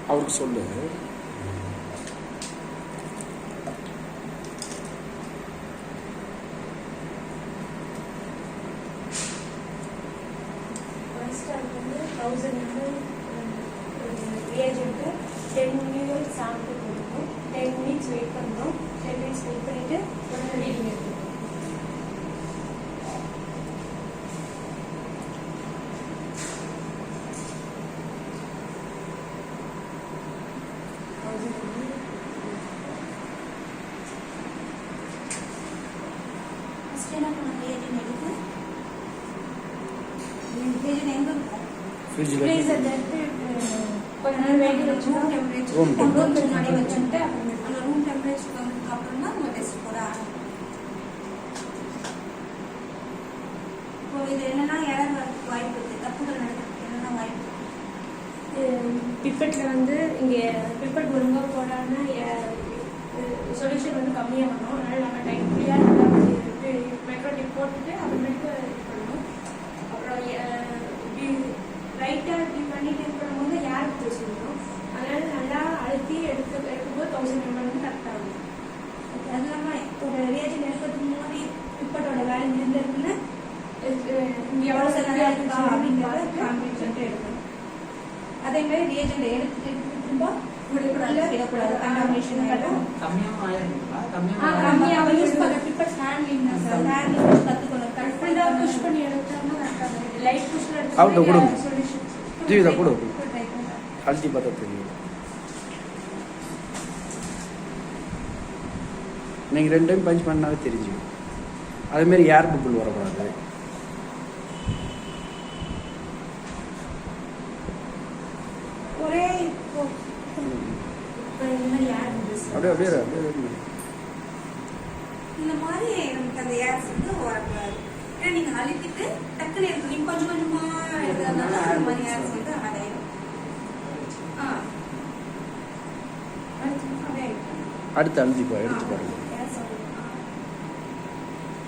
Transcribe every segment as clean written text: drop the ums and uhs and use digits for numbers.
அவருக்கு சொல்லு. reagent 10 minutes sample கொடுக்கும் 10 minutes வெயிட் பண்ணனும் 10 minutes வெயிட் பண்ணிட்டு ஒரு ரீடிங் எடுக்கணும் ஃபர்ஸ்ட் என்ன பண்ணணும் reagent எடுத்து reagent எங்க இருக்கும் ஃப்ரிட்ஜ்ல கொஞ்ச நேரம் வேக வச்சு ரூம் டெம்பரேச்சர் முன்னாடி வச்சுட்டு அந்த ரூம் டெம்பரேச்சருக்கு வந்ததுக்கு அப்புறம் தான் நம்ம டெஸ்ட் போட ஆரம்பிக்கணும். இப்போ இது என்னன்னா எரர் வரதுக்கு வாய்ப்பு இருக்கு, தப்புகள் நடக்கிறதுக்கு என்னென்ன வாய்ப்பு? பிப்பெட்ல வந்து இங்கே பிப்பெட் ஒழுங்கா போடாம சொல்யூஷன் வந்து கம்மியாக பண்ணணும். அதனால நம்ம டைம் ஃப்ரீயாக நல்லா மெட்ரோடிக் போட்டுட்டு அப்புறமேட்டு இது பண்ணணும். அப்புறம் ரைட்டாக இப்படி பண்ணிட்டு பண்ணும்போது ஏர் ஊற்ற சொல்லணும். அதனால நல்லா அழுத்தி எடுக்கும்போது 1000 ml வந்து கரெக்டாக ஆகும். அது இல்லாமல் ஒரு ரியாஜன் எடுக்கிறதுக்கு முன்னாடி பிப்பட்டோட வேல்யூ எந்த இருக்குன்னு இங்கே எவ்வளோ சரியாக இருக்கா அப்படிங்கிறத கான்ஃபிடென்ட் எடுக்கணும். அதே மாதிரி ரியாஜெண்ட் எடுத்துட்டு திரும்ப விடக்கூடாது. கண்டாமினேஷன் கம்மியாக யூஸ் பண்ண பிப்பட் ஹேண்ட்லிங் கற்றுக்கணும். கரெக்டாக புஷ் பண்ணி எடுத்தோம்னா கரெக்டாக லைட் புஷ்ல எடுத்து ஜீவிதா கூட அழுத்தி பார்த்தா தெரியும். நீங்கள் 2 டைம் பஞ்ச் பண்ணாவே தெரிஞ்சுக்கும். அதேமாரி ஏர் பப்புள் வரக்கூடாது. ஒரே அப்படியே அப்படியே அப்படியே இந்த மாதிரி நமக்கு அந்த ஏர்ஸ் வந்து வரக்கூடாது. ஏன்னா நீங்கள் அழுத்திட்டு டக்குன்னு எடுத்து நீங்கள் கொஞ்சம் கொஞ்சமாக எடுக்கிறதுனால அந்த மாதிரி ஏர்ஸ் வந்து அடையும். அடுத்து அழுத்திப்பா எடுத்து பாருங்க.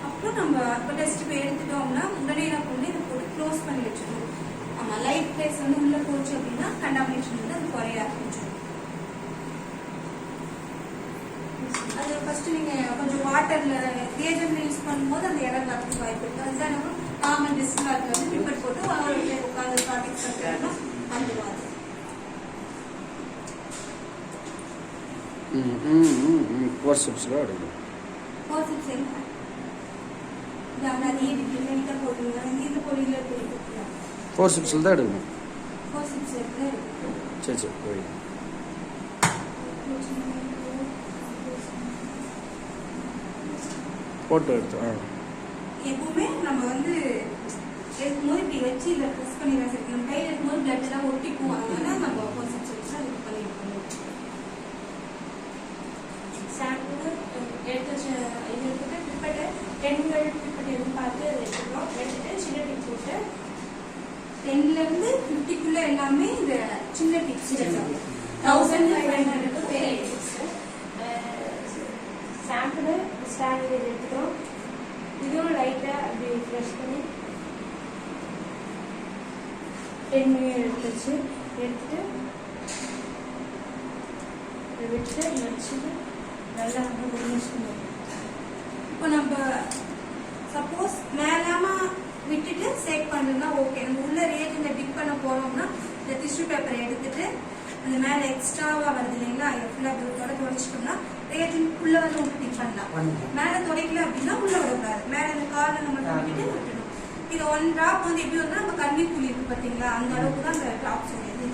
அப்புறம் நம்ம இப்போ டெஸ்ட் போய் எடுத்துட்டோம்னா உடனே என்ன பண்ணி இதை போட்டு க்ளோஸ் பண்ணி வச்சிடணும். ஆமாம், லைட் பிளேஸ் வந்து உள்ளே போச்சு அப்படின்னா கண்டாமினேஷன் வந்து அது குறைய ஆரம்பிச்சிடும். அது ஃபர்ஸ்ட் நீங்கள் கொஞ்சம் வாட்டரில் ரியாஜெண்ட் யூஸ் பண்ணும்போது அந்த இடம் வரதுக்கு வாய்ப்பு இருக்குது. அதுதான் நம்ம காமன் டிஸ்லாட்டில் வந்து பிப்பட் போட்டு உட்காந்து ப்ராடக்ட் பண்ணுறோம்னா வந்துடுவாங்க. ஃபோர்செப்ஸில் எடுக்கணும். ஃபோர்செப்ஸ் என்ன ஃபோர்செப்ஸில் தான் எடுக்கணும். சரி சரி போய் போட்டோ எடுத்து எப்பவுமே நம்ம வந்து எடுக்கும்போது இப்படி வச்சு இதில் ப்ரெஸ் பண்ணி வச்சிருக்கோம். நம்ம கையில் இருக்கும்போது பிளட் எல்லாம் ஒட்டிக்கும். அதனால நம்ம ஃபோர்செப்ஸ் வச்சு அது பண்ணிருக்கோம். சாம்பிள் எடுத்து இது எடுத்துட்டு பிப்பட்டை 10 ml பிப்பட்டை எதுவும் பார்த்து அதை எடுத்துக்கிறோம். எடுத்துட்டு சின்ன டிப் போட்டு 10லேருந்து 50க்குள்ளே எல்லாமே இந்த சின்ன டிப்ஸ் 1500 பெரிய டிப்ஸ். சாம்பிள் ஸ்டாண்ட் எடுத்துக்கிறோம். இதுவும் லைட்டாக அப்படி ஃப்ரெஷ் பண்ணி 10 ml எடுத்துச்சு. எடுத்துட்டு விட்டு வச்சுட்டு நல்லா வந்து மிக்ஸ் பண்ணுவோம். இப்போ நம்ம சப்போஸ் மேலாம விட்டுட்டு சேக் பண்ணுறதுனா ஓகே. நம்ம உள்ள ரியாஜெண்ட்டை டிப் பண்ண போனோம்னா இந்த டிஷ்யூ பேப்பரை எடுத்துட்டு அந்த மேலே எக்ஸ்ட்ராவாக வருது இல்லைங்களா, ஃபுல்லாக துடைச்சிட்டோம்னா ரியாஜெண்ட் உள்ள வந்து உங்களுக்கு டிப் பண்ணலாம். மேலே துடைக்கல அப்படின்னா உள்ள விடக்கூடாது. மேலே இந்த கார்னர் நம்ம விட்டுட்டு விட்டுணும். இது 1 ட்ராப் வந்து எப்படி வந்து நம்ம கண்ணி புளி இருக்கு பார்த்தீங்களா, அந்த அளவுக்கு தான் அந்த ட்ராப்ஸ் வருது.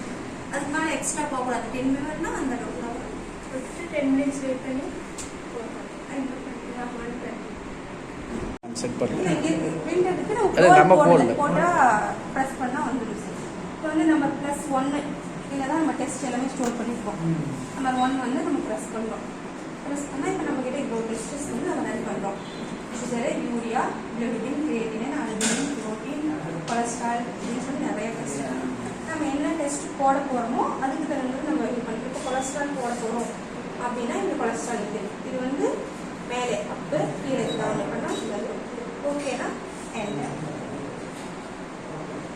அதுக்கு மேலே எக்ஸ்ட்ரா போகக்கூடாது. 10 ml அந்த அளவுக்கு தான் வரும். விட்டுட்டு 10 minutes வெயிட் பண்ணி செட் பண்ணி நம்ம போட்டா ப்ரெஸ் பண்ணா வந்துடும். இப்போ வந்து நம்ம +1 இதில் தான் நம்ம டெஸ்ட் எல்லாமே ஸ்டோர் பண்ணியிருக்கோம். நம்பர் 1 வந்து நம்ம ப்ரெஸ் பண்ணுறோம். ப்ரெஸ் பண்ணால் இப்போ நம்ம கிட்ட இப்போ டெஸ்டஸ் வந்து நம்ம ரன் பண்ணுறோம். யூரியா, கிளோபின், கிரியேட்டின், அல்புமின், புரோட்டீன், போட போகிறோமோ அதுக்கு தகுந்த நம்ம இது பண்ணுறோம். இப்போ கொலஸ்ட்ரால் போட போகிறோம் அப்படின்னா இந்த கொலஸ்ட்ரால் இது வந்து மேலே அப்பு கீழே டவுன் பண்ணால் ஓகேனா எண்ட்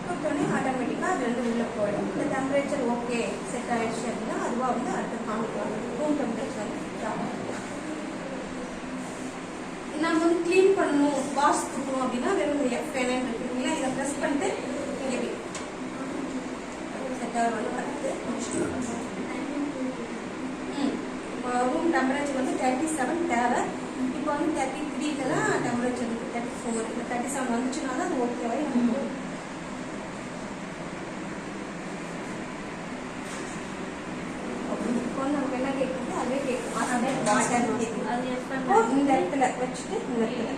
கொடுத்தோடனே ஆட்டோமேட்டிக்காக அது வந்து உள்ளே போயிடும். இந்த டெம்பரேச்சர் ஓகே செட் ஆகிடுச்சு அப்படின்னா அதுவாக வந்து அடுத்த காமிக்கலாம். ரூம் டெம்பரேச்சர் வந்து நம்ம வந்து க்ளீன் பண்ணணும் வாஷ் கொடுக்கணும் அப்படின்னா வெறும் F9 இருக்குங்களா, இதை ப்ரெஸ் பண்ணிட்டு இங்கே செட்டாக வந்து பார்த்து இப்போ ரூம் டெம்பரேச்சர் வந்து 37 தேவை. இப்போ வந்து 33 தான் டெம்பரேச்சர் இருக்குது, 34 இந்த 37 வந்துச்சுன்னா தான் அது ஓகேவாக நமக்கு. இப்போ வந்து நமக்கு என்ன கேட்குறது அதுவே கேட்கும். இந்த இடத்துல வச்சுட்டு இந்த இடத்துல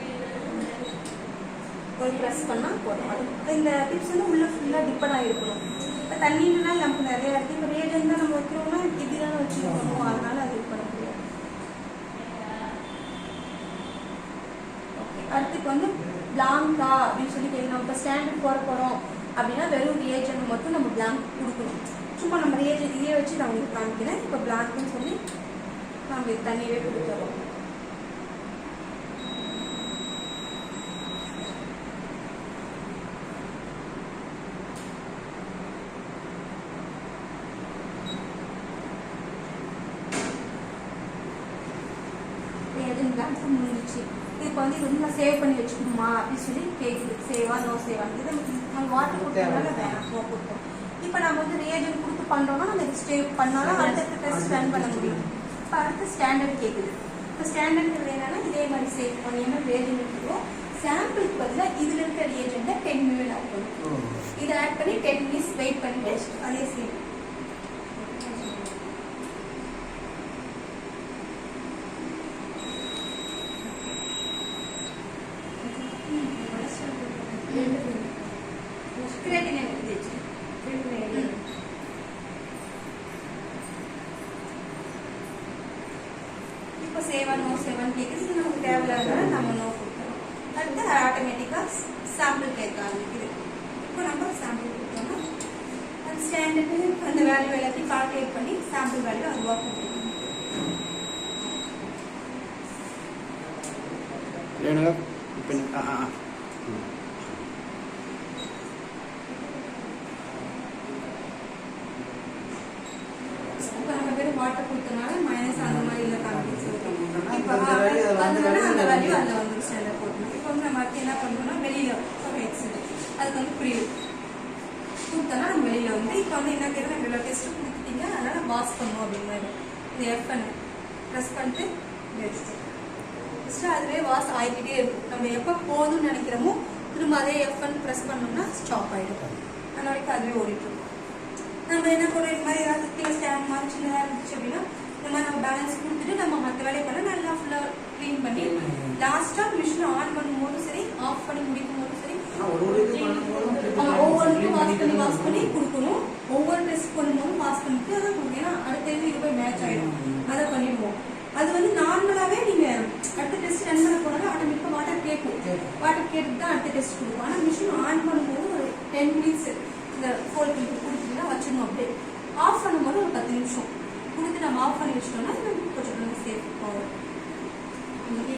ஒரு ப்ரெஸ் பண்ணால் போதும். அது இந்த டிப்ஸ் வந்து உள்ள ஃபுல்லாக டிப்பன் ஆகிருக்கணும். இப்போ தண்ணினால நமக்கு நிறைய இருக்குது. இப்போ ரேஜன் தான் நம்ம வைக்கிறோம்னா இப்படி தானே வச்சுருக்கணும், அதனால அது இது பண்ண முடியாது. ஓகே, அடுத்துக்கு வந்து பிளாங்கா அப்படின்னு சொல்லி கேட்கணும். நம்ம இப்போ ஸ்டாண்டர்ட் போட போகிறோம் அப்படின்னா வெறும் ரியேஜன் மட்டும் நம்ம பிளாங்க் கொடுக்கணும். சும்மா நம்ம ரியேஜன் இதையே வச்சு நான் உங்களுக்கு காமிக்கிறேன். இப்போ பிளாங்க்னு சொல்லி நம்ம தண்ணியவே கொடுத்துறோம். முடிஞ்சிச்சு. இப்போ வந்து இது வந்து நான் சேவ் பண்ணி வச்சுக்கணுமா அப்படின்னு சொல்லி கேட்குது. சேவா நோ சேவா இது நம்ம வாட்டர் கொடுத்ததுனால வேணாம் நோ கொடுத்தோம். இப்போ நம்ம வந்து ரியேஜன் கொடுத்து பண்ணுறோம்னா நம்ம இது சேவ் பண்ணாலும் அடுத்த டெஸ்ட் ரன் பண்ண முடியும். இப்போ அடுத்து ஸ்டாண்டர்ட் கேட்குது. இப்போ ஸ்டாண்டர்ட் என்னன்னா இதே மாதிரி சேவ் பண்ணி என்ன ரியேஜன் எடுத்துக்கோம். சாம்பிளுக்கு பதிலாக இதில் இருக்கிற ரியேஜன்ட்டை 10 மினிட் ஆட் பண்ணும். இதை ஆட் பண்ணி 10 மினிட்ஸ் வெயிட் பண்ணிட்டு அதே சேவ். இப்போ சேவன் நோ சேவன் கேட்குது. இது நமக்கு தேவையில்லாத நம்ம நோ கொடுக்குறோம். அடுத்து ஆட்டோமேட்டிக்காக சாம்பிள் கேட்க ஆரம்பிக்குது. இப்போ நம்ம சாம்பிள் கொடுத்தோம்னா அந்த ஸ்டாண்டர்டு அந்த வேல்யூ எல்லாத்தையும் கால்குலேட் பண்ணி சாம்பிள் வேல்யூ அதுவாக கொடுக்கணும். வாட்டர் கொடுத்தனால மைனஸ் அந்த மாதிரி இல்லை காமிச்சு இப்போ அதனால அந்த வேல்யூ அதில் வந்துருச்சு அதில் போட்டணும். இப்போ வந்து நம்ம அடுத்து என்ன பண்ணுறோம்னா வெளியில் அதுக்கு வந்து புரியுது கொடுத்தோம்னா நம்ம வெளியில் வந்து இப்போ வந்து என்ன கேட்குறோம் நம்ம இவ்வளோ டெஸ்ட்டு கொடுத்துட்டீங்க அதனால வாஷ் பண்ணணும் அப்படிங்கிறது இந்த F1 ப்ரெஸ் பண்ணிட்டு ஃபஸ்ட்டு அதுவே வாஷ் ஆகிக்கிட்டே இருக்கும். நம்ம எப்போ போதும்னு நினைக்கிறோமோ திரும்ப அதே F1 ப்ரெஸ் பண்ணோம்னா ஸ்டாப் ஆகிடும். அந்த வரைக்கும் அதுவே ஓடிட்டு நம்ம என்ன பண்ணுறோம். இது மாதிரி ஏதாவது கீழே ஸ்டாண்ட் மாதிரி சின்னதாக இருந்துச்சு அப்படின்னா இந்த மாதிரி நம்ம பேலன்ஸ் கொடுத்துட்டு நம்ம மற்ற வேலையை பண்ண நல்லா ஃபுல்லாக க்ளீன் பண்ணி லாஸ்ட்டாக மிஷினை ஆன் பண்ணும்போதும் சரி ஆஃப் பண்ணி முடிக்கும் போதும் சரி ஒவ்வொன்றுக்கும் வாஷ் பண்ணி கொடுக்கணும். ஒவ்வொரு டெஸ்ட் பண்ணும்போதும் வாஷ் பண்ணிட்டு அதான் கொடுக்கும். ஏன்னா அடுத்த இது போய் மேட்ச் ஆகிடும். அதை பண்ணிடுவோம். அது வந்து நார்மலாகவே நீங்கள் அடுத்த டெஸ்ட் ரன் பண்ண போனாலும் ஆட்டோமேட்டிக்காக வாட்டர் கேட்கும். வாட்டர் கேட்டுட்டு தான் அடுத்த டெஸ்ட் கொடுக்கும். ஆனால் மிஷின் ஆன் பண்ணும்போது ஒரு 10 மினிட்ஸ் இந்த ஃபோல்ட் கொடுத்துட்டீங்கன்னா வச்சிடணும். அப்படியே ஆஃப் பண்ணும்போது ஒரு 10 நிமிஷம் கொடுத்து நம்ம ஆஃப் பண்ணி வச்சிட்டோம்னா கொஞ்சம் சேஃப் போகும்.